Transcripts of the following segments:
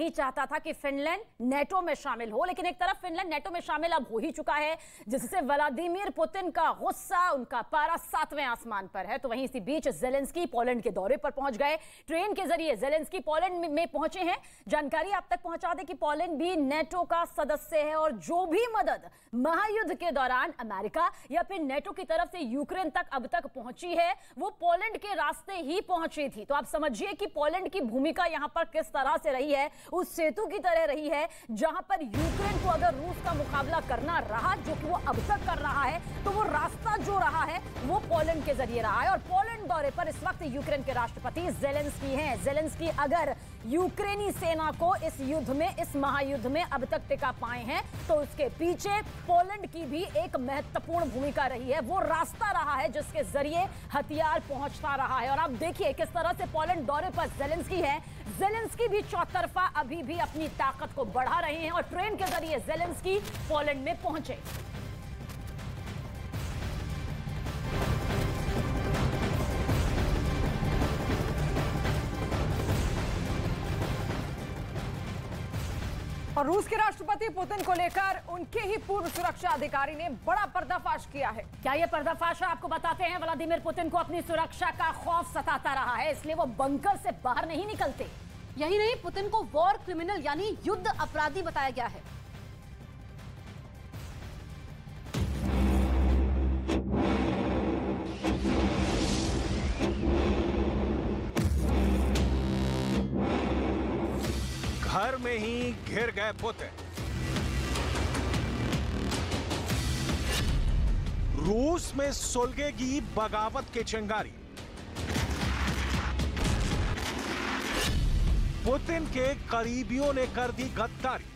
नहीं चाहता था कि फिनलैंड नेटो में शामिल हो, लेकिन एक तरफ फिनलैंड नेटो में शामिल अब हो ही चुका है, जिससे व्लादिमीर पुतिन का गुस्सा, उनका पारा 7वें आसमान पर है। तो वहीं इसी बीच जेलेंस्की पोलैंड के दौरे पर पहुंच गए। ट्रेन के जरिए जेलेंस्की पोलैंड में पहुंचे हैं। जानकारी आप तक पहुंचा दें कि पोलैंड भी नेटो का सदस्य है और जो भी मदद महायुद्ध के दौरान अमेरिका या फिर नेटो की तरफ से यूक्रेन तक अब तक पहुंची है, वो पोलैंड के रास्ते ही पहुंची थी। तो आप समझिए कि पोलैंड की भूमिका यहां पर किस तरह से रही है, उस सेतु की तरह रही है जहां पर यूक्रेन को अगर रूस का मुकाबला करना रहा, जो कि वो अब तक कर रहा है, तो वो रास्ता जो रहा है वो पोलैंड के जरिए रहा है। और पोलैंड दौरे पर इस वक्त यूक्रेन के राष्ट्रपति जेलेंस्की हैं। जेलेंस्की अगर यूक्रेनी सेना को इस युद्ध में, इस महायुद्ध में अब तक टिका पाए हैं, तो उसके पीछे पोलैंड की भी एक महत्वपूर्ण भूमिका रही है। वो रास्ता रहा है जिसके जरिए हथियार पहुंचता रहा है। और आप देखिए किस तरह से पोलैंड दौरे पर जेलेंस्की है। जेलेंस्की भी चौतरफा अभी भी अपनी ताकत को बढ़ा रहे हैं और ट्रेन के जरिए जेलेंस्की पोलैंड में पहुंचे। और रूस के राष्ट्रपति पुतिन को लेकर उनके ही पूर्व सुरक्षा अधिकारी ने बड़ा पर्दाफाश किया है। क्या ये पर्दाफाश है? आपको बताते हैं। व्लादिमीर पुतिन को अपनी सुरक्षा का खौफ सताता रहा है, इसलिए वो बंकर से बाहर नहीं निकलते। यही नहीं, पुतिन को वॉर क्रिमिनल यानी युद्ध अपराधी बताया गया है। घर में ही घिर गए पुतिन। रूस में सुलगेगी बगावत की चिंगारी। पुतिन के करीबियों ने कर दी गद्दारी।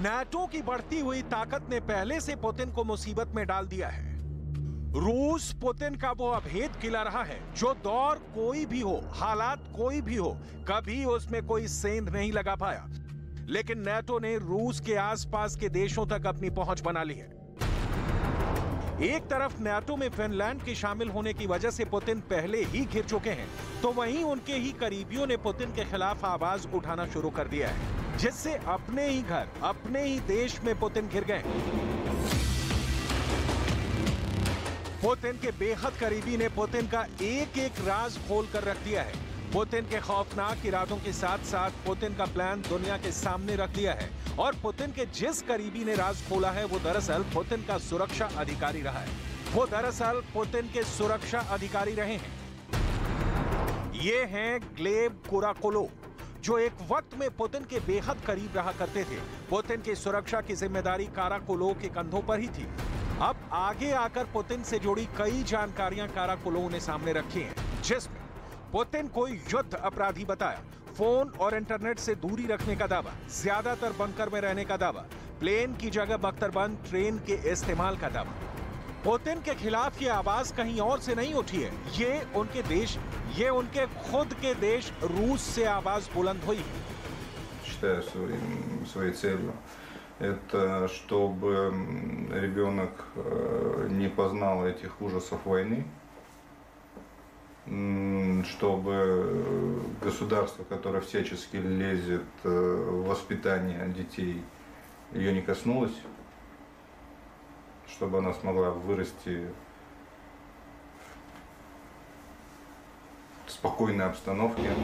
नाटो की बढ़ती हुई ताकत ने पहले से पुतिन को मुसीबत में डाल दिया है। रूस पुतिन का वो अभेद किला रहा है जो दौर कोई भी हो, हालात कोई भी हो, कभी उसमें कोई सेंध नहीं लगा पाया। लेकिन नाटो ने रूस के आसपास के देशों तक अपनी पहुंच बना ली है। एक तरफ नाटो में फिनलैंड के शामिल होने की वजह से पुतिन पहले ही घिर चुके हैं, तो वहीं उनके ही करीबियों ने पुतिन के खिलाफ आवाज उठाना शुरू कर दिया है, जिससे अपने ही घर, अपने ही देश में पुतिन घिर गए। पुतिन के बेहद करीबी ने पुतिन का एक एक राज खोल कर रख दिया है। पुतिन के खौफनाक इरादों के साथ साथ पुतिन का प्लान दुनिया के सामने रख दिया है। और पुतिन के जिस करीबी ने राज खोला है वो दरअसल पुतिन का सुरक्षा अधिकारी रहा है। वो दरअसल पुतिन के सुरक्षा अधिकारी रहे हैं। ये हैं ग्लेब कुराकोलोव, जो एक वक्त में पुतिन के बेहद करीब रहा करते थे। पुतिन की सुरक्षा की जिम्मेदारी काराकोलोव के कंधों पर ही थी। अब आगे आकर पुतिन से जुड़ी कई जानकारियां काराकोलोव ने सामने रखी हैं, जिसमें पुतिन को युद्ध अपराधी बताया, फोन और इंटरनेट से दूरी रखने का दावा, ज्यादातर बंकर में रहने का दावा, प्लेन की जगह बख्तरबंद ट्रेन के इस्तेमाल का दावा। पुतिन के खिलाफ ये आवाज कहीं और से नहीं उठी है, ये उनके देश, ये उनके खुद के देश रूस से आवाज बुलंद हुई। Это чтобы ребенок не познал этих ужасов войны, чтобы государство, которое всячески лезет в воспитание детей, ее не коснулось, чтобы она смогла вырасти в спокойной обстановке.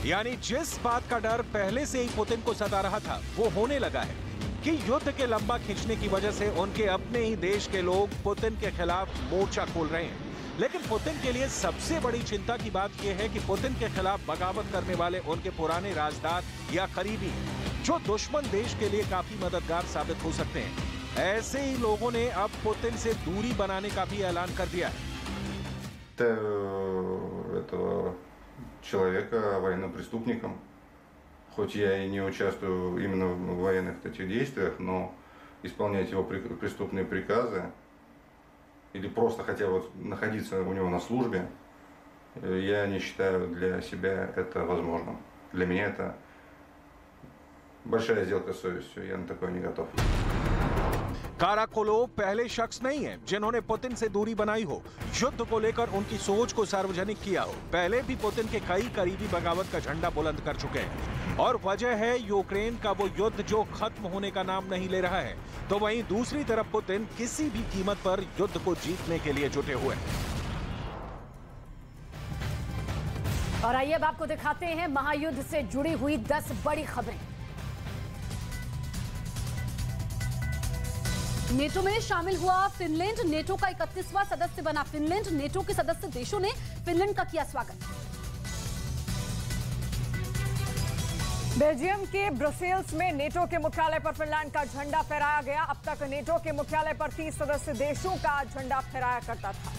यानी जिस बात का डर पहले से ही पुतिन को सता रहा था वो होने लगा है कि युद्ध के लंबा खींचने की वजह से उनके अपने ही देश के लोग पुतिन के खिलाफ मोर्चा खोल रहे हैं। लेकिन पुतिन के लिए सबसे बड़ी चिंता की बात यह है कि पुतिन के खिलाफ बगावत करने वाले उनके पुराने राजदार या करीबी, जो दुश्मन देश के लिए काफी मददगार साबित हो सकते हैं। ऐसे ही लोगों ने अब पुतिन से दूरी बनाने का भी ऐलान कर दिया है। Человека военно-преступником, хоть я и не участвую именно в военных этих действиях, но исполнять его преступные приказы или просто хотя бы находиться у него на службе, я не считаю для себя это возможным. Для меня это большая сделка с совестью, я на такое не готов. काराकोलोव पहले शख्स नहीं है जिन्होंने पुतिन से दूरी बनाई हो, युद्ध को लेकर उनकी सोच को सार्वजनिक किया हो। पहले भी पुतिन के कई करीबी बगावत का झंडा बुलंद कर चुके हैं और वजह है यूक्रेन का वो युद्ध जो खत्म होने का नाम नहीं ले रहा है। तो वहीं दूसरी तरफ पुतिन किसी भी कीमत पर युद्ध को जीतने के लिए जुटे हुए हैं। और आइए अब आपको दिखाते हैं महायुद्ध से जुड़ी हुई 10 बड़ी खबरें। नेटो में शामिल हुआ फिनलैंड, नेटो का 31वां सदस्य बना फिनलैंड। नेटो के सदस्य देशों ने फिनलैंड का किया स्वागत। बेल्जियम के ब्रसेल्स में नेटो के मुख्यालय पर फिनलैंड का झंडा फहराया गया। अब तक नेटो के मुख्यालय पर 30 सदस्य देशों का झंडा फहराया करता था।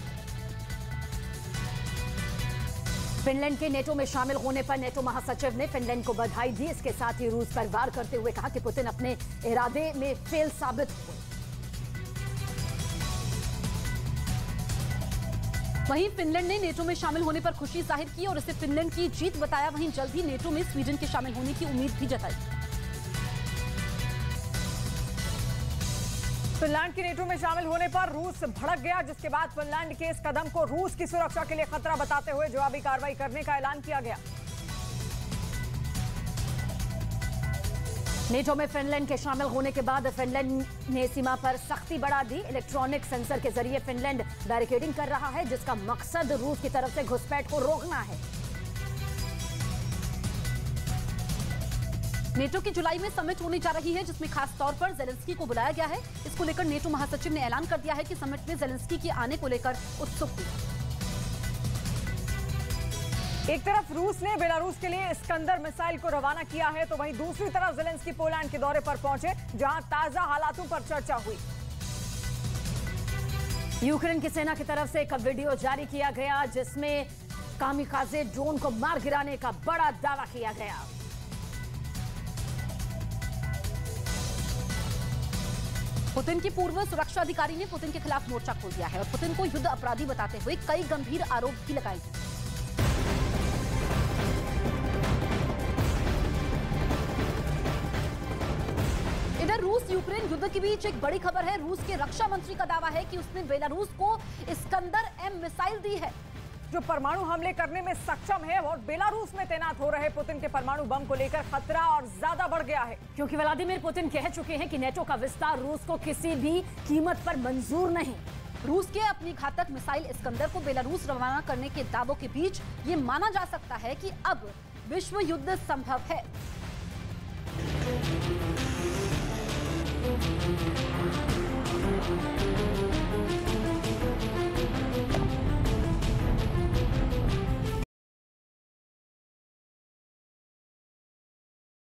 फिनलैंड के नेटो में शामिल होने पर नेटो महासचिव ने फिनलैंड को बधाई दी। इसके साथ ही रूस पर वार करते हुए कहा कि पुतिन अपने इरादे में फेल साबित हुए। वहीं फिनलैंड ने नेटो में शामिल होने पर खुशी जाहिर की और इसे फिनलैंड की जीत बताया। वहीं जल्द ही नेटो में स्वीडन के शामिल होने की उम्मीद भी जताई। फिनलैंड के नेटो में शामिल होने पर रूस भड़क गया, जिसके बाद फिनलैंड के इस कदम को रूस की सुरक्षा के लिए खतरा बताते हुए जवाबी कार्रवाई करने का ऐलान किया गया। नेटो में फिनलैंड के शामिल होने के बाद फिनलैंड ने सीमा पर सख्ती बढ़ा दी। इलेक्ट्रॉनिक सेंसर के जरिए फिनलैंड बैरिकेडिंग कर रहा है, जिसका मकसद रूस की तरफ से घुसपैठ को रोकना है। नेटो की जुलाई में समिट होने जा रही है, जिसमें खास तौर पर जेलेंस्की को बुलाया गया है। इसको लेकर नेटो महासचिव ने ऐलान कर दिया है कि समिट में जेलेंस्की के आने को लेकर उत्सुक हुई। एक तरफ रूस ने बेलारूस के लिए इस्कंदर मिसाइल को रवाना किया है, तो वहीं दूसरी तरफ जेलेंस्की पोलैंड के दौरे पर पहुंचे, जहां ताजा हालातों पर चर्चा हुई। यूक्रेन की सेना की तरफ से एक वीडियो जारी किया गया, जिसमें कामिकाजे ड्रोन को मार गिराने का बड़ा दावा किया गया। पुतिन की पूर्व सुरक्षा अधिकारी ने पुतिन के खिलाफ मोर्चा खोल दिया है और पुतिन को युद्ध अपराधी बताते हुए कई गंभीर आरोप भी लगाए हैं। इधर रूस यूक्रेन युद्ध के बीच एक बड़ी खबर है। रूस के रक्षा मंत्री का दावा है कि उसने बेलारूस को इस्कंदर M मिसाइल दी है, जो परमाणु हमले करने में सक्षम है, और बेलारूस में तैनात हो रहे पुतिन के परमाणु बम को लेकर खतरा और ज्यादा बढ़ गया है, क्योंकि व्लादिमीर पुतिन कह चुके हैं कि नेटो का विस्तार रूस को किसी भी कीमत पर मंजूर नहीं। रूस के अपनी घातक मिसाइल इस्कंदर को बेलारूस रवाना करने के दावों के बीच ये माना जा सकता है कि अब विश्व युद्ध संभव है।